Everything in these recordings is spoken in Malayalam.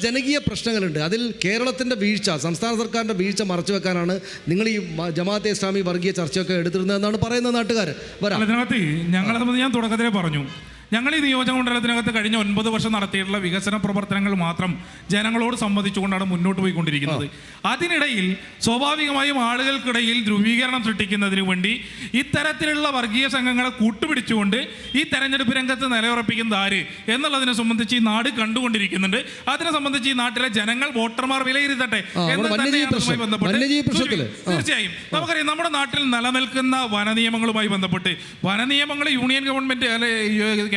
ജനകീയ പ്രശ്നങ്ങളുണ്ട്. അതിൽ കേരളത്തിൻ്റെ വീഴ്ച, സംസ്ഥാന സർക്കാരിൻ്റെ വീഴ്ച മറച്ചു വെക്കാനാണ് നിങ്ങൾ ഈ ജമാഅത്തെ ഇസ്ലാമി വർഗീയ ചർച്ചയൊക്കെ എടുത്തിരുന്നതെന്നാണ് പറയുന്നത് നാട്ടുകാർ. ഇതിനകത്ത് ഞങ്ങളെ സംബന്ധിച്ച് ഞാൻ തുടക്കത്തിലേ പറഞ്ഞു, ഞങ്ങൾ ഈ നിയോജകമണ്ഡലത്തിനകത്ത് കഴിഞ്ഞ 9 വർഷം നടത്തിയിട്ടുള്ള വികസന പ്രവർത്തനങ്ങൾ മാത്രം ജനങ്ങളോട് സംവദിച്ചുകൊണ്ടാണ് മുന്നോട്ട് പോയിക്കൊണ്ടിരിക്കുന്നത്. അതിനിടയിൽ സ്വാഭാവികമായും ആളുകൾക്കിടയിൽ ധ്രുവീകരണം സൃഷ്ടിക്കുന്നതിന് വേണ്ടി ഇത്തരത്തിലുള്ള വർഗീയ സംഘങ്ങളെ കൂട്ടുപിടിച്ചുകൊണ്ട് ഈ തെരഞ്ഞെടുപ്പ് രംഗത്ത് നിലയുറപ്പിക്കുന്നത് ആര് എന്നുള്ളതിനെ സംബന്ധിച്ച് ഈ നാട് കണ്ടുകൊണ്ടിരിക്കുന്നുണ്ട്. അതിനെ സംബന്ധിച്ച് ഈ നാട്ടിലെ ജനങ്ങൾ, വോട്ടർമാർ വിലയിരുത്തട്ടെ എന്ന് തന്നെയുമായി ബന്ധപ്പെട്ട് തീർച്ചയായും നമുക്കറിയാം, നമ്മുടെ നാട്ടിൽ നിലനിൽക്കുന്ന വനനിയമങ്ങളുമായി ബന്ധപ്പെട്ട് വനനിയമങ്ങൾ യൂണിയൻ ഗവൺമെന്റ് അല്ലെ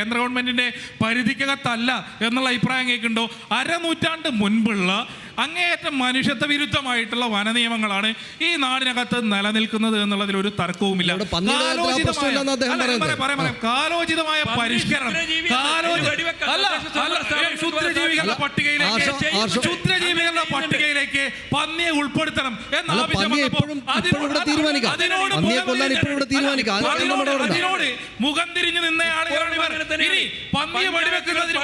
കേന്ദ്ര ഗവൺമെന്റിന്റെ പരിധിക്കകത്തല്ല എന്നുള്ള അഭിപ്രായം കേൾക്കുന്നുണ്ടോ? അരനൂറ്റാണ്ട് മുൻപുള്ള അങ്ങേയറ്റം മനുഷ്യത്വ വിരുദ്ധമായിട്ടുള്ള വനനിയമങ്ങളാണ് ഈ നാടിനകത്ത് നിലനിൽക്കുന്നത് എന്നുള്ളതിൽ ഒരു തർക്കവുമില്ല. കാലോചിതമായ പരിഷ്കരണം, ക്ഷുദ്രജീവികളുടെ പട്ടികയിലേക്ക് പന്നിയെ ഉൾപ്പെടുത്തണം എന്ന ആവശ്യം അതിനോട് മുഖം തിരിഞ്ഞു നിന്ന ആളുകളാണ് ഇവർ. ഇനി പന്നിയെ വെടിവെക്കുന്നതിന്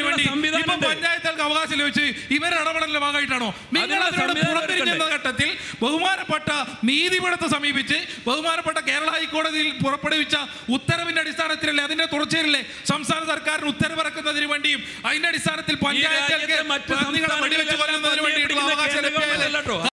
വേണ്ടി ഇപ്പൊ പഞ്ചായത്തുകൾക്ക് അവകാശം ലഭിച്ച് ഇവർ ഇടപെടലിന്റെ ഭാഗമായിട്ടാണോ നിങ്ങൾ അതിനോട് പുറത്തിരിക്കുന്ന ഘട്ടത്തിൽ ബഹുമാനപ്പെട്ട നീതിപീഠത്തെ സമീപിച്ച് ബഹുമാനപ്പെട്ട കേരള ഹൈക്കോടതിയിൽ പുറപ്പെടുവിച്ച ഉത്തരവിന്റെ അടിസ്ഥാനത്തിലല്ലേ, അതിന്റെ തുടർച്ചയിലല്ലേ സംസ്ഥാന സർക്കാരിന് ഉത്തരവിറക്കുന്നതിന് വേണ്ടിയും അതിന്റെ അടിസ്ഥാനത്തിൽ പഞ്ചായത്തുകൾക്ക് വെടിവെച്ച് കൊല്ലുന്നതിന് വേണ്ടിയിട്ടുള്ള അവകാശം ലഭ്യമല്ല.